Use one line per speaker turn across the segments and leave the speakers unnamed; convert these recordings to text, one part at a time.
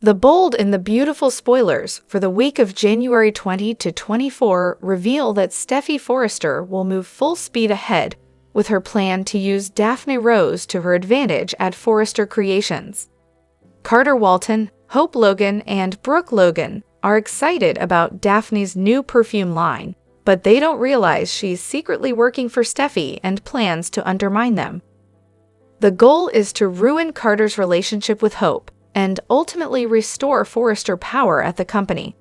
The bold and the beautiful spoilers for the week of January 20 to 24 reveal that Steffy Forrester will move full speed ahead with her plan to use Daphne Rose to her advantage at Forrester Creations. Carter Walton, Hope Logan, and Brooke Logan are excited about Daphne's new perfume line, but they don't realize she's secretly working for Steffy and plans to undermine them. The goal is to ruin Carter's relationship with Hope and ultimately restore Forrester power at the company.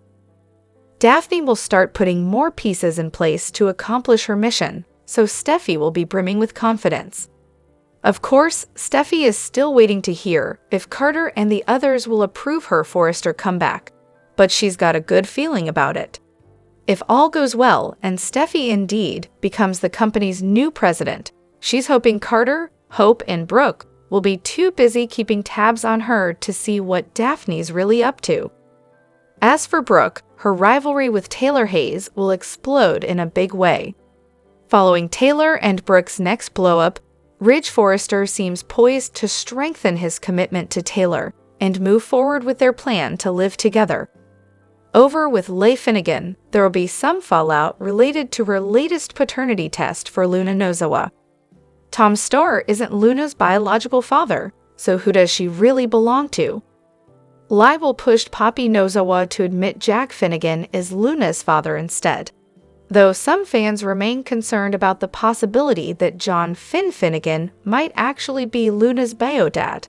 Daphne will start putting more pieces in place to accomplish her mission, so Steffy will be brimming with confidence. Of course, Steffy is still waiting to hear if Carter and the others will approve her Forrester comeback, but she's got a good feeling about it. If all goes well and Steffy indeed becomes the company's new president, she's hoping Carter, Hope, and Brooke will be too busy keeping tabs on her to see what Daphne's really up to. As for Brooke, her rivalry with Taylor Hayes will explode in a big way. Following Taylor and Brooke's next blow-up, Ridge Forrester seems poised to strengthen his commitment to Taylor and move forward with their plan to live together. Over with Leigh Finnegan, there will be some fallout related to her latest paternity test for Luna Nozawa. Tom Starr isn't Luna's biological father, so who does she really belong to? Leigh pushed Poppy Nozawa to admit Jack Finnegan is Luna's father instead, though some fans remain concerned about the possibility that John Finnegan might actually be Luna's bio-dad.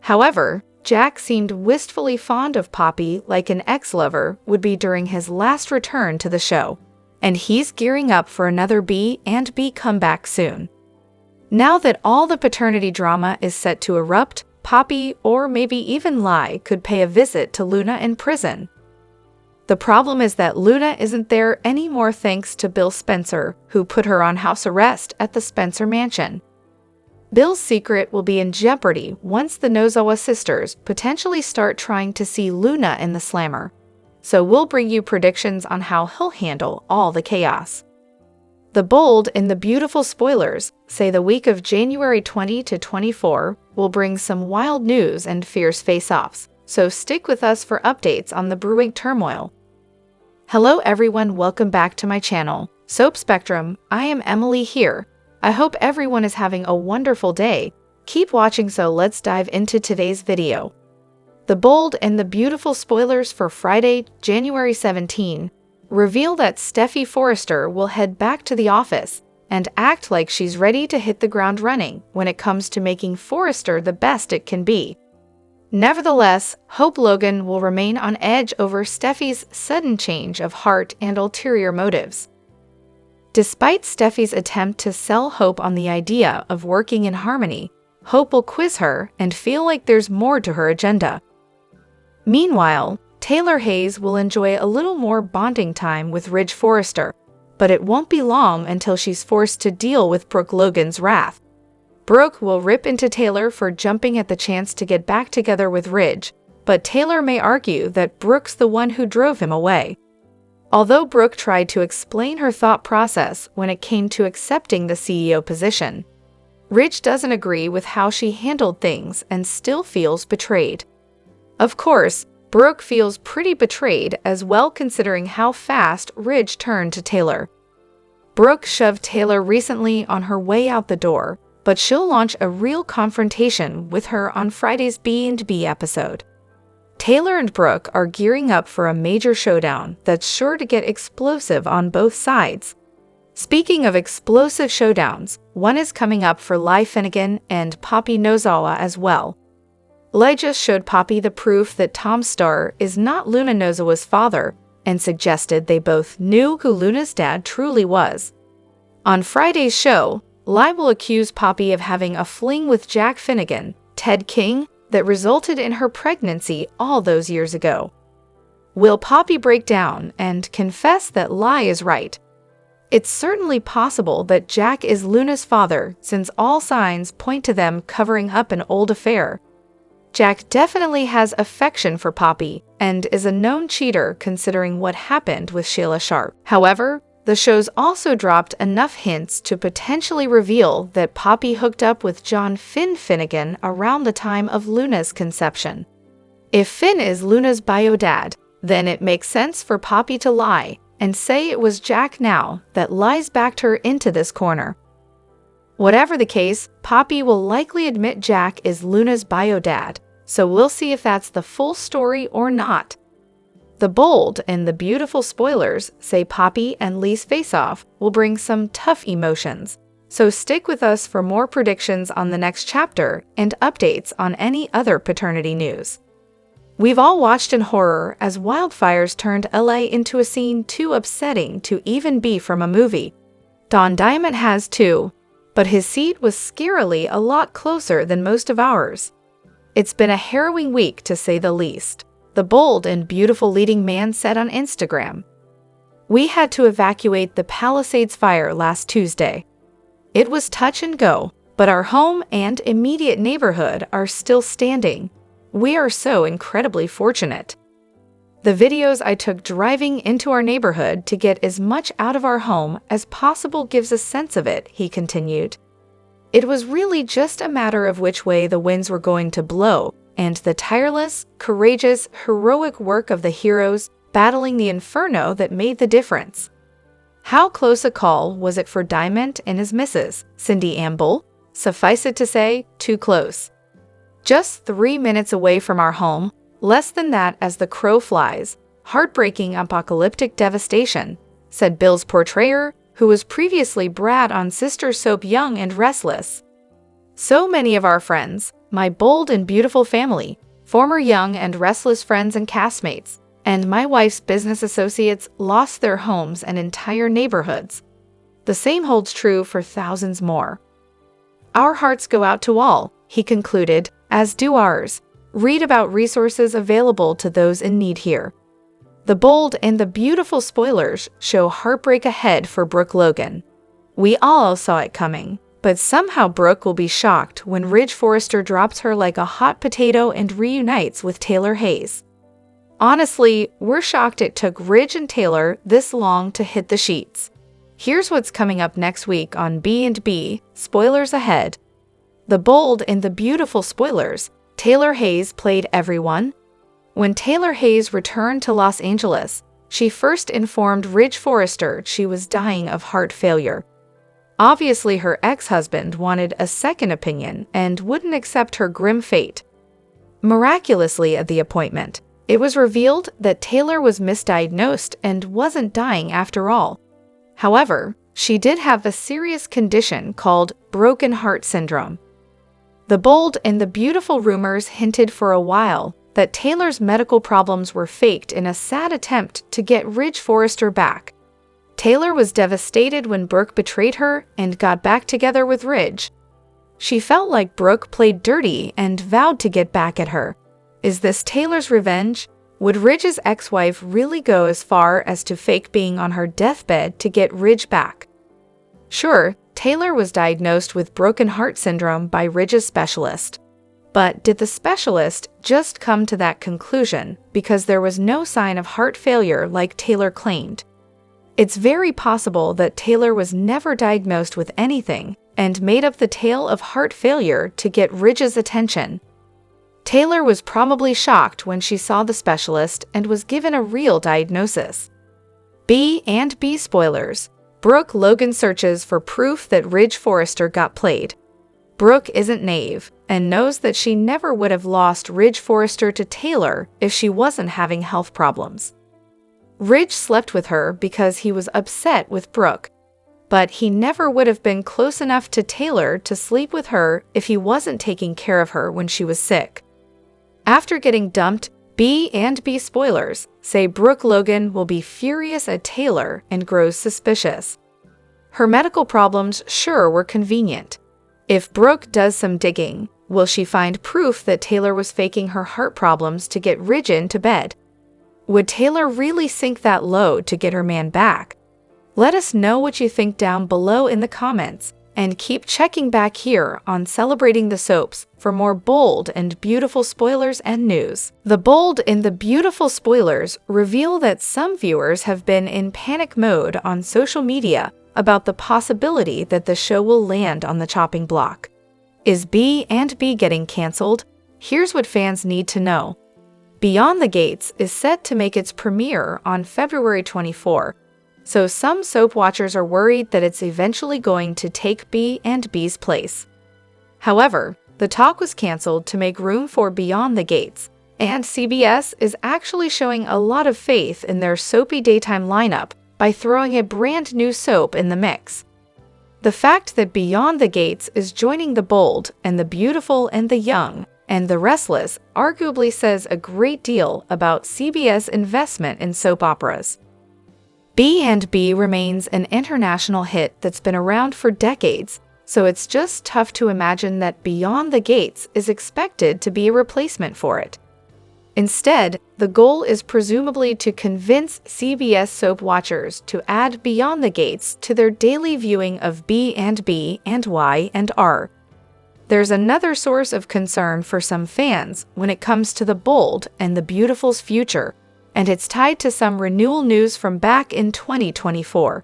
However, Jack seemed wistfully fond of Poppy like an ex-lover would be during his last return to the show, and he's gearing up for another B&B comeback soon. Now that all the paternity drama is set to erupt, Poppy, or maybe even Leigh, could pay a visit to Luna in prison. The problem is that Luna isn't there anymore thanks to Bill Spencer, who put her on house arrest at the Spencer mansion. Bill's secret will be in jeopardy once the Nozawa sisters potentially start trying to see Luna in the slammer, so we'll bring you predictions on how he'll handle all the chaos. The bold and the beautiful spoilers say the week of January 20 to 24 will bring some wild news and fierce face-offs, so stick with us for updates on the brewing turmoil. Hello everyone, welcome back to my channel, Soap Spectrum. I am Emily here. I hope everyone is having a wonderful day. Keep watching, so let's dive into today's video. The bold and the beautiful spoilers for Friday, January 17 reveal that Steffy Forrester will head back to the office and act like she's ready to hit the ground running when it comes to making Forrester the best it can be. Nevertheless, Hope Logan will remain on edge over Steffy's sudden change of heart and ulterior motives. Despite Steffy's attempt to sell Hope on the idea of working in harmony, Hope will quiz her and feel like there's more to her agenda. Meanwhile, Taylor Hayes will enjoy a little more bonding time with Ridge Forrester, but it won't be long until she's forced to deal with Brooke Logan's wrath. Brooke will rip into Taylor for jumping at the chance to get back together with Ridge, but Taylor may argue that Brooke's the one who drove him away. Although Brooke tried to explain her thought process when it came to accepting the CEO position, Ridge doesn't agree with how she handled things and still feels betrayed. Of course, Brooke feels pretty betrayed as well, considering how fast Ridge turned to Taylor. Brooke shoved Taylor recently on her way out the door, but she'll launch a real confrontation with her on Friday's B&B episode. Taylor and Brooke are gearing up for a major showdown that's sure to get explosive on both sides. Speaking of explosive showdowns, one is coming up for Leigh Finnegan and Poppy Nozawa as well. Leigh just showed Poppy the proof that Tom Starr is not Luna Nozawa's father and suggested they both knew who Luna's dad truly was. On Friday's show, Leigh will accuse Poppy of having a fling with Jack Finnegan, Ted King, that resulted in her pregnancy all those years ago. Will Poppy break down and confess that Leigh is right? It's certainly possible that Jack is Luna's father, since all signs point to them covering up an old affair. Jack definitely has affection for Poppy and is a known cheater considering what happened with Sheila Sharp. However, the show's also dropped enough hints to potentially reveal that Poppy hooked up with John Finnegan around the time of Luna's conception. If Finn is Luna's bio dad, then it makes sense for Poppy to lie and say it was Jack now that lies backed her into this corner. Whatever the case, Poppy will likely admit Jack is Luna's bio dad, so we'll see if that's the full story or not. The bold and the beautiful spoilers say Poppy and Lee's face-off will bring some tough emotions, so stick with us for more predictions on the next chapter and updates on any other paternity news. We've all watched in horror as wildfires turned LA into a scene too upsetting to even be from a movie. Don Diamond has too, but his seat was scarily a lot closer than most of ours. It's been a harrowing week to say the least, the bold and beautiful leading man said on Instagram. We had to evacuate the Palisades fire last Tuesday. It was touch and go, but our home and immediate neighborhood are still standing. We are so incredibly fortunate. The videos I took driving into our neighborhood to get as much out of our home as possible gives a sense of it, he continued. It was really just a matter of which way the winds were going to blow, and the tireless, courageous, heroic work of the heroes battling the inferno that made the difference. How close a call was it for Diamond and his missus, Cindy Amble? Suffice it to say, too close. Just 3 minutes away from our home, less than that as the crow flies, heartbreaking apocalyptic devastation, said Bill's portrayer, who was previously Brad on Sister Soap Young and Restless. So many of our friends, my bold and beautiful family, former Young and Restless friends and castmates, and my wife's business associates lost their homes and entire neighborhoods. The same holds true for thousands more. Our hearts go out to all, he concluded, as do ours. Read about resources available to those in need here. The bold and the beautiful spoilers show heartbreak ahead for Brooke Logan. We all saw it coming, but somehow Brooke will be shocked when Ridge Forrester drops her like a hot potato and reunites with Taylor Hayes. Honestly, we're shocked it took Ridge and Taylor this long to hit the sheets. Here's what's coming up next week on B&B, spoilers ahead. The bold and the beautiful spoilers, Taylor Hayes played everyone. When Taylor Hayes returned to Los Angeles, she first informed Ridge Forrester she was dying of heart failure. Obviously, her ex-husband wanted a second opinion and wouldn't accept her grim fate. Miraculously at the appointment, it was revealed that Taylor was misdiagnosed and wasn't dying after all. However, she did have a serious condition called broken heart syndrome. The bold and the beautiful rumors hinted for a while that Taylor's medical problems were faked in a sad attempt to get Ridge Forrester back. Taylor was devastated when Brooke betrayed her and got back together with Ridge. She felt like Brooke played dirty and vowed to get back at her. Is this Taylor's revenge? Would Ridge's ex-wife really go as far as to fake being on her deathbed to get Ridge back? Sure, Taylor was diagnosed with broken heart syndrome by Ridge's specialist. But did the specialist just come to that conclusion because there was no sign of heart failure like Taylor claimed? It's very possible that Taylor was never diagnosed with anything and made up the tale of heart failure to get Ridge's attention. Taylor was probably shocked when she saw the specialist and was given a real diagnosis. B&B spoilers. Brooke Logan searches for proof that Ridge Forrester got played. Brooke isn't naive and knows that she never would have lost Ridge Forrester to Taylor if she wasn't having health problems. Ridge slept with her because he was upset with Brooke, but he never would have been close enough to Taylor to sleep with her if he wasn't taking care of her when she was sick. After getting dumped, B&B spoilers say Brooke Logan will be furious at Taylor and grows suspicious. Her medical problems sure were convenient. If Brooke does some digging, will she find proof that Taylor was faking her heart problems to get Ridge into bed? Would Taylor really sink that low to get her man back? Let us know what you think down below in the comments, and keep checking back here on Celebrating the Soaps for more bold and beautiful spoilers and news. The bold and the beautiful spoilers reveal that some viewers have been in panic mode on social media about the possibility that the show will land on the chopping block. Is B&B getting canceled? Here's what fans need to know. Beyond the Gates is set to make its premiere on February 24, so some soap watchers are worried that it's eventually going to take B&B's place. However, the talk was canceled to make room for Beyond the Gates, and CBS is actually showing a lot of faith in their soapy daytime lineup by throwing a brand new soap in the mix. The fact that Beyond the Gates is joining the bold and the beautiful and the young and the restless arguably says a great deal about CBS investment in soap operas. B&B remains an international hit that's been around for decades, so it's just tough to imagine that Beyond the Gates is expected to be a replacement for it. Instead, the goal is presumably to convince CBS soap watchers to add Beyond the Gates to their daily viewing of B&B and Y&R. There's another source of concern for some fans when it comes to the bold and the beautiful's future, and it's tied to some renewal news from back in 2024.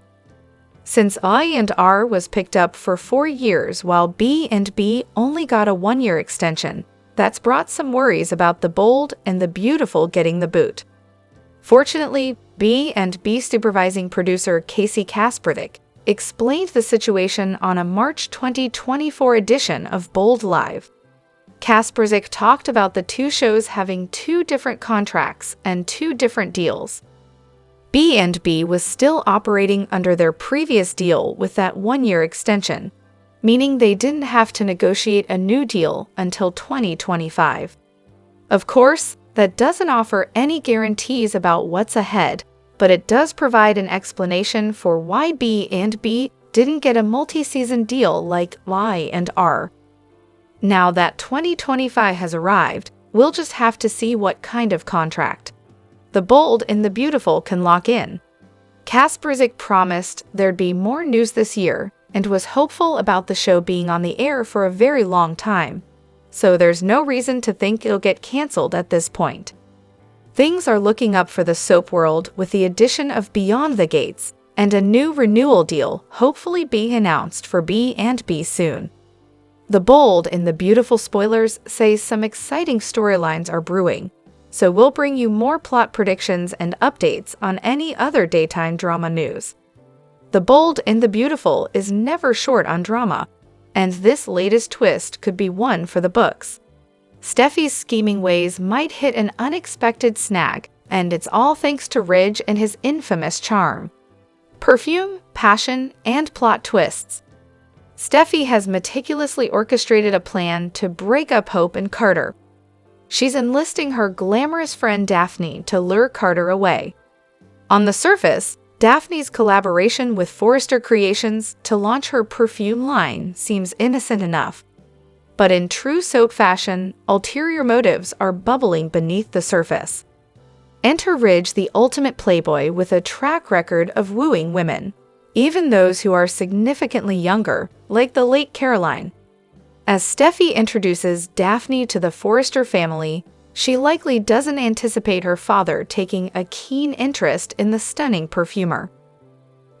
Since Y&R was picked up for 4 years while B&B only got a 1-year extension, that's brought some worries about the bold and the beautiful getting the boot. Fortunately, B&B supervising producer Casey Kasperdick explained the situation on a March 2024 edition of Bold Live. Kasperdick talked about the two shows having 2 different contracts and 2 different deals. B&B was still operating under their previous deal with that 1-year extension, meaning they didn't have to negotiate a new deal until 2025. Of course, that doesn't offer any guarantees about what's ahead, but it does provide an explanation for why B&B didn't get a multi-season deal like Y&R. Now that 2025 has arrived, we'll just have to see what kind of contract the bold and the beautiful can lock in. Kasperdick promised there'd be more news this year and was hopeful about the show being on the air for a very long time, so there's no reason to think it'll get canceled at this point. Things are looking up for the soap world with the addition of Beyond the Gates and a new renewal deal hopefully being announced for B&B soon. The bold and the beautiful spoilers say some exciting storylines are brewing, so we'll bring you more plot predictions and updates on any other daytime drama news. The Bold and the Beautiful is never short on drama, and this latest twist could be one for the books. Steffi's scheming ways might hit an unexpected snag, and it's all thanks to Ridge and his infamous charm. Perfume, passion, and plot twists. Steffi has meticulously orchestrated a plan to break up Hope and Carter. She's enlisting her glamorous friend Daphne to lure Carter away. On the surface, Daphne's collaboration with Forrester Creations to launch her perfume line seems innocent enough. But in true soap fashion, ulterior motives are bubbling beneath the surface. Enter Ridge, the ultimate playboy with a track record of wooing women, even those who are significantly younger, like the late Caroline. As Steffi introduces Daphne to the Forrester family, she likely doesn't anticipate her father taking a keen interest in the stunning perfumer.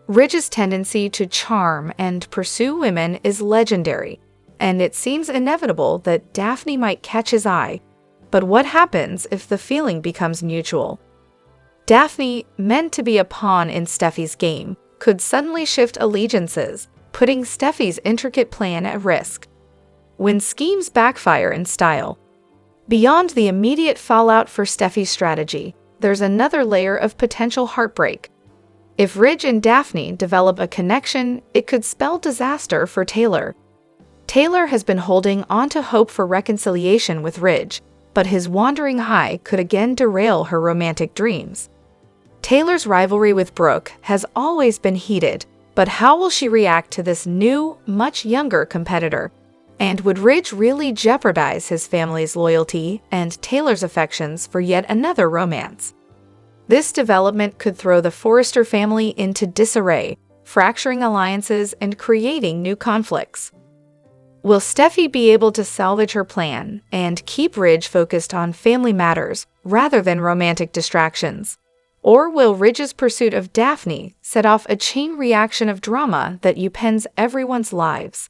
Ridge's tendency to charm and pursue women is legendary, and it seems inevitable that Daphne might catch his eye. But what happens if the feeling becomes mutual? Daphne, meant to be a pawn in Steffi's game, could suddenly shift allegiances, putting Steffi's intricate plan at risk. When schemes backfire in style. Beyond the immediate fallout for Steffi's strategy, there's another layer of potential heartbreak. If Ridge and Daphne develop a connection, it could spell disaster for Taylor. Taylor has been holding on to hope for reconciliation with Ridge, but his wandering high could again derail her romantic dreams. Taylor's rivalry with Brooke has always been heated, but how will she react to this new, much younger competitor? And would Ridge really jeopardize his family's loyalty and Taylor's affections for yet another romance? This development could throw the Forrester family into disarray, fracturing alliances and creating new conflicts. Will Steffi be able to salvage her plan and keep Ridge focused on family matters rather than romantic distractions? Or will Ridge's pursuit of Daphne set off a chain reaction of drama that upends everyone's lives?